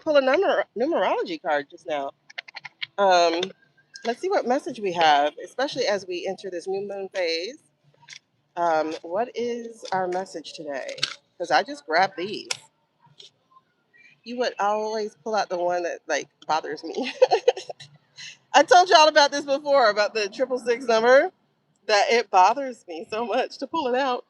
pull a numerology card just now. Um, let's see what message we have, especially as we enter this new moon phase. What is our message today? Because I just grabbed these. You would always pull out the one that like bothers me. I told y'all about this before about the 666 number that it bothers me so much to pull it out.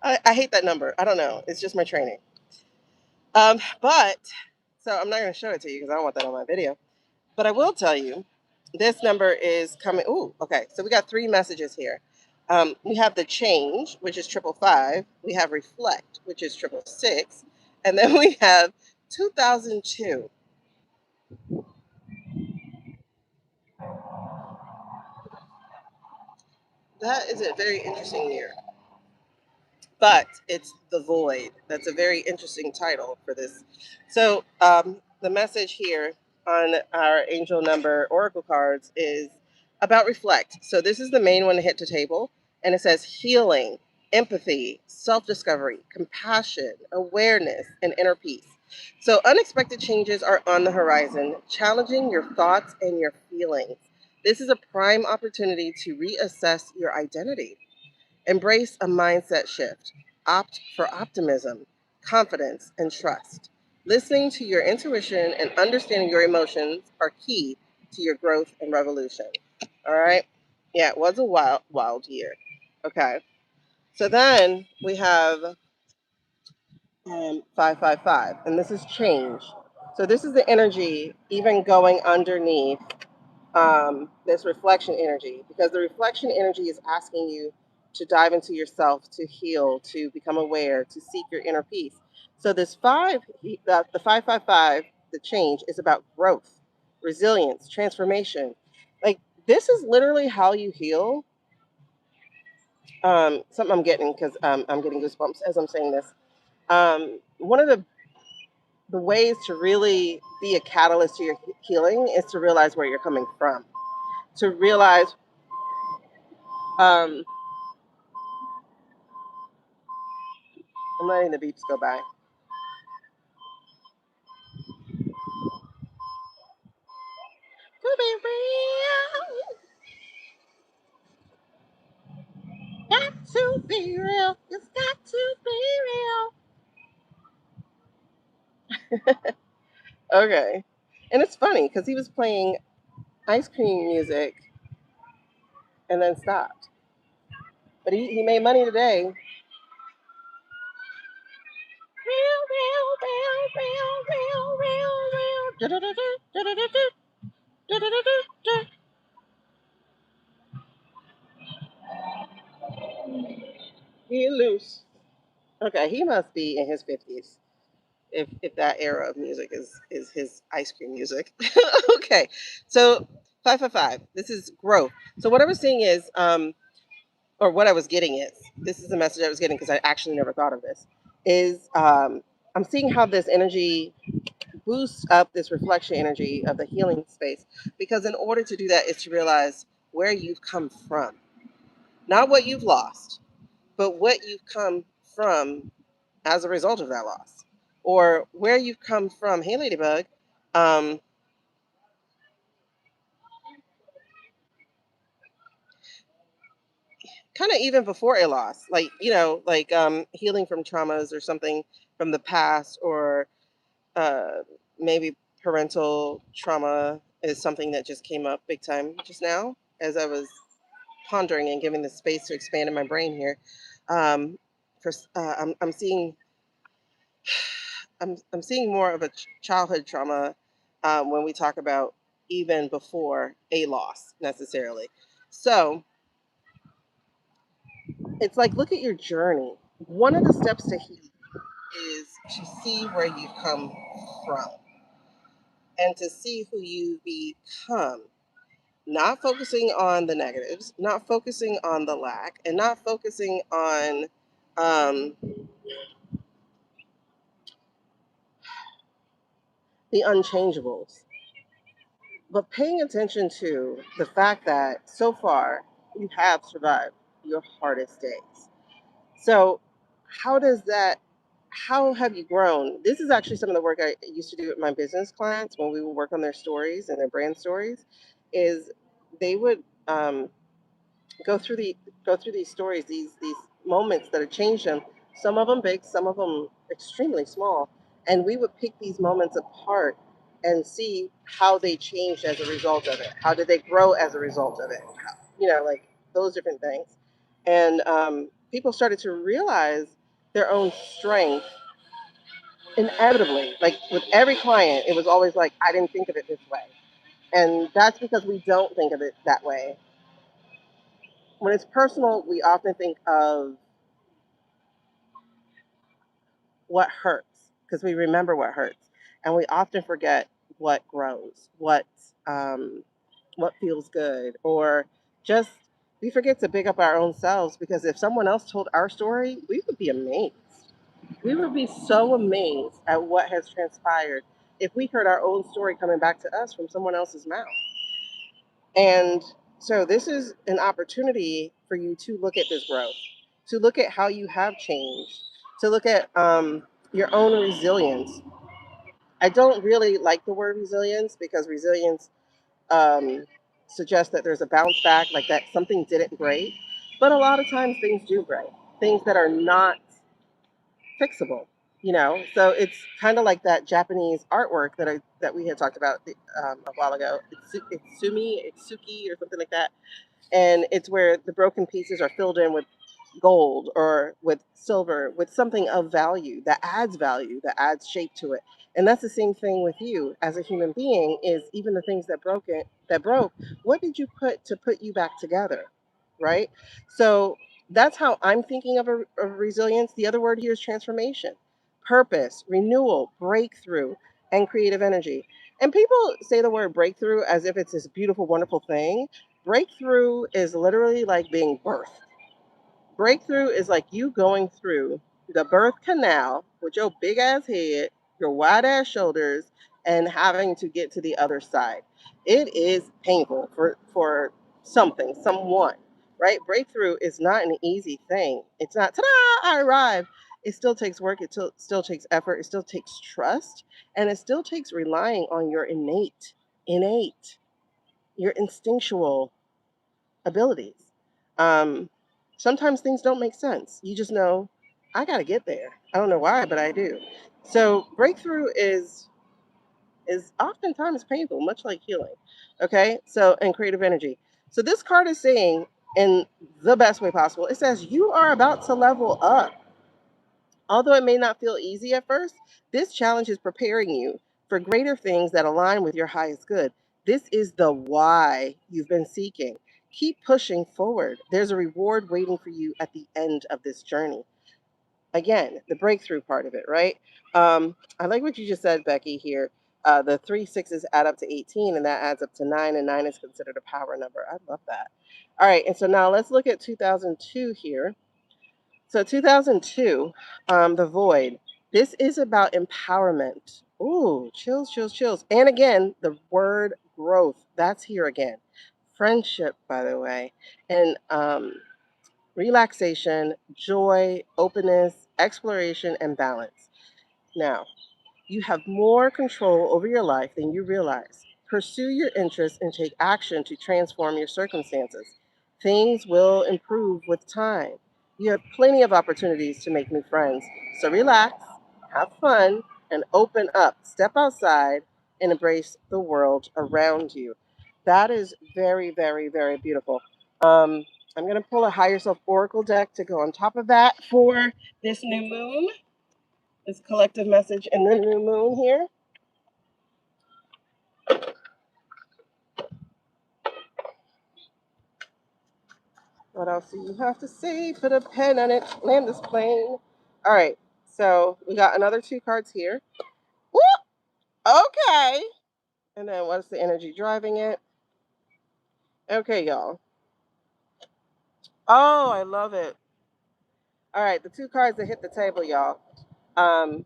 I hate that number. I don't know. It's just my training. But so I'm not going to show it to you because I don't want that on my video. But I will tell you, this number is coming. Ooh, okay. So we got three messages here. We have the change, which is 555. We have reflect, which is 666, and then we have 2002. That is a very interesting year. But it's the void. That's a very interesting title for this. So the message here on our angel number oracle cards is about reflect. So this is the main one to hit the table, and it says healing, empathy, self-discovery, compassion, awareness, and inner peace. So unexpected changes are on the horizon, challenging your thoughts and your feelings. This is a prime opportunity to reassess your identity. Embrace a mindset shift. Opt for optimism, confidence, and trust. Listening to your intuition and understanding your emotions are key to your growth and revolution. All right? Yeah, it was a wild year. Okay. So then we have 555, and this is change. So this is the energy even going underneath this reflection energy, because the reflection energy is asking you to dive into yourself, to heal, to become aware, to seek your inner peace. So this the 555, the change is about growth, resilience, transformation. Like this is literally how you heal. Something I'm getting because I'm getting goosebumps as I'm saying this. One of the ways to really be a catalyst to your healing is to realize where you're coming from, to realize um, I'm letting the beeps go by. To be real, got to be real. It's got to be real. Okay. And it's funny because he was playing ice cream music and then stopped. But he made money today. Real, real, real, real, real, real. Du-du-du-du, du-du-du-du, du-du-du-du. He loose. Okay, he must be in his 50s. If that era of music is his ice cream music. Okay, so 555. This is growth. So what I was seeing is, or what I was getting is, this is the message I was getting because I actually never thought of this. Is I'm seeing how this energy boosts up this reflection energy of the healing space, because in order to do that is to realize where you've come from, not what you've lost, but what you've come from as a result of that loss, or where you've come from. Hey, Ladybug. Um, Kind of even before a loss, like like healing from traumas or something from the past, or uh, maybe parental trauma is something that just came up big time just now as I was pondering and giving the space to expand in my brain here. Um, I'm seeing I'm seeing more of a childhood trauma when we talk about even before a loss necessarily. So it's like, look at your journey. One of the steps to heal is to see where you've come from and to see who you become. Not focusing on the negatives, not focusing on the lack, and not focusing on um, the unchangeables, but paying attention to the fact that so far you have survived your hardest days. So, how does that how have you grown? This is actually some of the work I used to do with my business clients when we would work on their stories and their brand stories. Is they would go through the go through these stories, these moments that have changed them. Some of them big, some of them extremely small, and we would pick these moments apart and see how they changed as a result of it. How did they grow as a result of it? Like those different things. And people started to realize their own strength inevitably. Like with every client, it was always like, I didn't think of it this way. And that's because we don't think of it that way. When it's personal, we often think of what hurts because we remember what hurts, and we often forget what grows, what feels good, or just we forget to big up our own selves because if someone else told our story, we would be amazed. We would be so amazed at what has transpired if we heard our own story coming back to us from someone else's mouth. And so this is an opportunity for you to look at this growth, to look at how you have changed, to look at your own resilience. I don't really like the word resilience because resilience um, suggests that there's a bounce back, like that something didn't break. But a lot of times things do break, things that are not fixable. So it's kind of like that Japanese artwork that we had talked about a while ago. It's Suki or something like that, and it's where the broken pieces are filled in with gold or with silver, with something of value, that adds shape to it. And that's the same thing with you as a human being. Is even the things that broke, what did you put to put you back together, right? So that's how I'm thinking of resilience. The other word here is transformation, purpose, renewal, breakthrough, and creative energy. And people say the word breakthrough as if it's this beautiful, wonderful thing. Breakthrough is literally like being birthed. Breakthrough is like you going through the birth canal with your big ass head, your wide ass shoulders, and having to get to the other side. It is painful for someone, right? Breakthrough is not an easy thing. It's not, ta-da, I arrived. It still takes work. Still takes effort. It still takes trust. And it still takes relying on your innate, your instinctual abilities. Um, Sometimes things don't make sense. You just know, I got to get there. I don't know why, but I do. So breakthrough is oftentimes painful, much like healing. Okay, so and creative energy. So this card is saying, in the best way possible, it says you are about to level up. Although it may not feel easy at first, this challenge is preparing you for greater things that align with your highest good. This is the why you've been seeking. Keep pushing forward. There's a reward waiting for you at the end of this journey. Again, the breakthrough part of it, right? I like what you just said, Becky, here. The three sixes add up to 18, and that adds up to 9, and 9 is considered a power number. I love that. All right, and so now let's look at 2002 here. So 2002, The Void. This is about empowerment. Ooh, chills, chills, chills. And again, the word growth. That's here again. Friendship, by the way, and relaxation, joy, openness, exploration, and balance. Now, you have more control over your life than you realize. Pursue your interests and take action to transform your circumstances. Things will improve with time. You have plenty of opportunities to make new friends. So relax, have fun, and open up. Step outside and embrace the world around you. That is very, very, very beautiful. Um, I'm going to pull a Higher Self Oracle deck to go on top of that for this new moon, this collective message in the new moon here. What else do you have to say? Put a pen on it. Land this plane. All right. So we got another two cards here. Whoop! Okay. And then what's the energy driving it? Okay, y'all. Oh, I love it. All right, the two cards that hit the table, y'all. Um,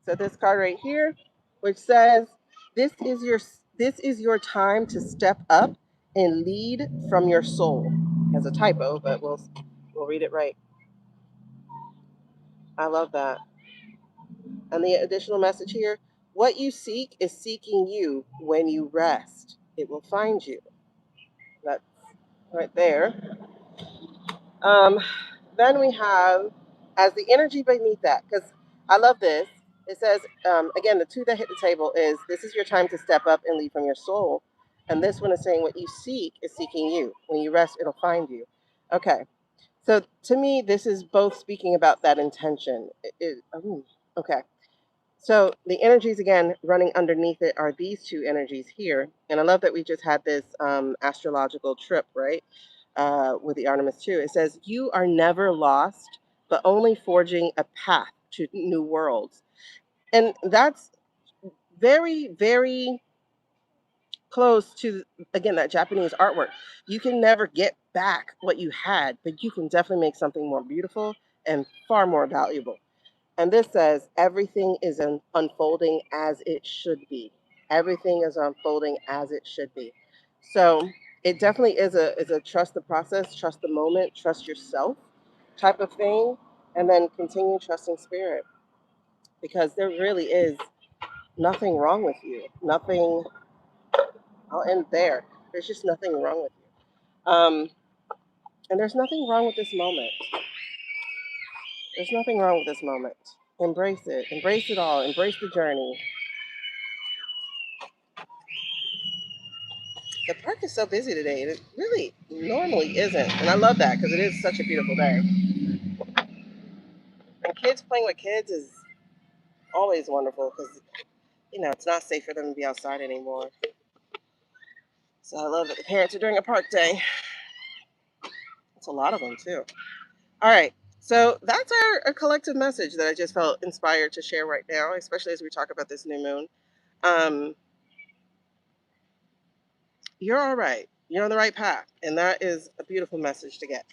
so this card right here, which says, "This is your time to step up and lead from your soul." It has a typo, but we'll read it right. I love that. And the additional message here, what you seek is seeking you. When you rest, it will find you. That's right there. Um, then we have, as the energy beneath that, because I love this. It says, again, the two that hit the table is this is your time to step up and lead from your soul. And this one is saying what you seek is seeking you. When you rest, it'll find you. Okay. So to me, this is both speaking about that intention. Okay. So the energies again running underneath it are these two energies here, and I love that we just had this astrological trip, right? With the Artemis too. It says you are never lost, but only forging a path to new worlds, and that's very, very close to again that Japanese artwork. You can never get back what you had, but you can definitely make something more beautiful and far more valuable. And this says everything is unfolding as it should be. Everything is unfolding as it should be. So it definitely is a trust the process, trust the moment, trust yourself type of thing, and then continue trusting spirit because there really is nothing wrong with you. Nothing. I'll end there. There's just nothing wrong with you. And there's nothing wrong with this moment. There's nothing wrong with this moment. Embrace it. Embrace it all. Embrace the journey. The park is so busy today. It really normally isn't. And I love that because it is such a beautiful day. And kids playing with kids is always wonderful because, it's not safe for them to be outside anymore. So I love that the parents are doing a park day. It's a lot of them, too. All right. So that's our collective message that I just felt inspired to share right now, especially as we talk about this new moon. Um, you're all right. You're on the right path. And that is a beautiful message to get.